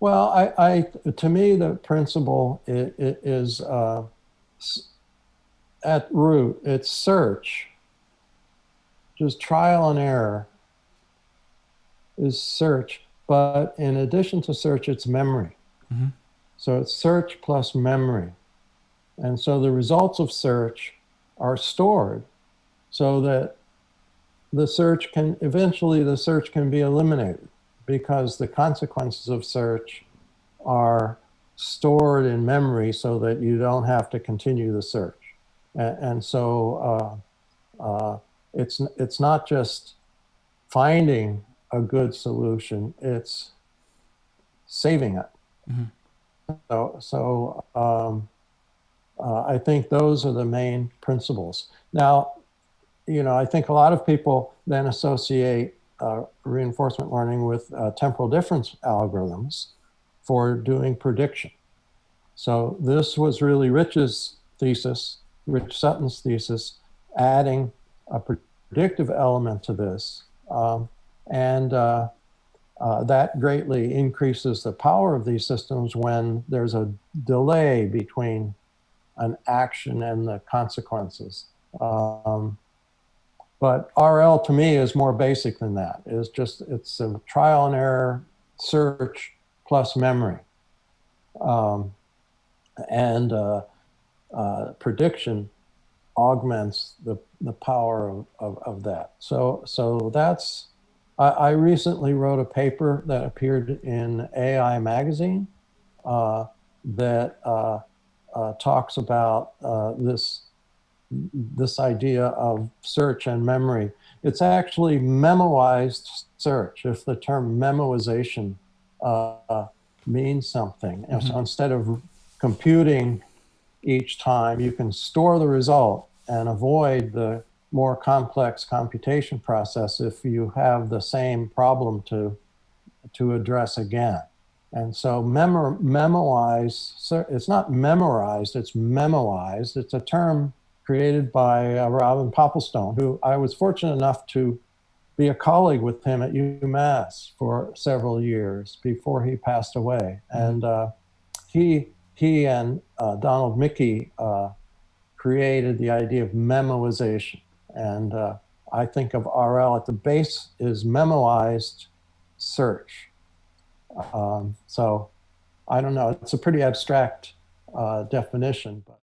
Well, to me, the principle is at root, it's search, just trial and error is search. But in addition to search, it's memory. Hmm. So it's search plus memory. And so the results of search are stored so that eventually the search can be eliminated because the consequences of search are stored in memory so that you don't have to continue the search. And so it's not just finding a good solution, it's saving it. Hmm. So I think those are the main principles. Now, I think a lot of people then associate reinforcement learning with temporal difference algorithms for doing prediction. So this was really Rich Sutton's thesis, adding a predictive element to this. And that greatly increases the power of these systems when there's a delay between an action and the consequences. But RL to me is more basic than that. It's a trial and error search plus memory. Um, and prediction augments the power of that. So I recently wrote a paper that appeared in AI magazine that talks about this idea of search and memory. It's actually memoized search, if the term memoization means something. And Hmm. so instead of computing each time, you can store the result and avoid the more complex computation process if you have the same problem to address again. And so memoize, it's not memorized, it's memoized. It's a term created by Robin Popplestone, who I was fortunate enough to be a colleague with him at UMass for several years before he passed away. Hmm. And he and Donald Mickey created the idea of memoization. And I think of RL at the base is memoized search. So I don't know, it's a pretty abstract definition, but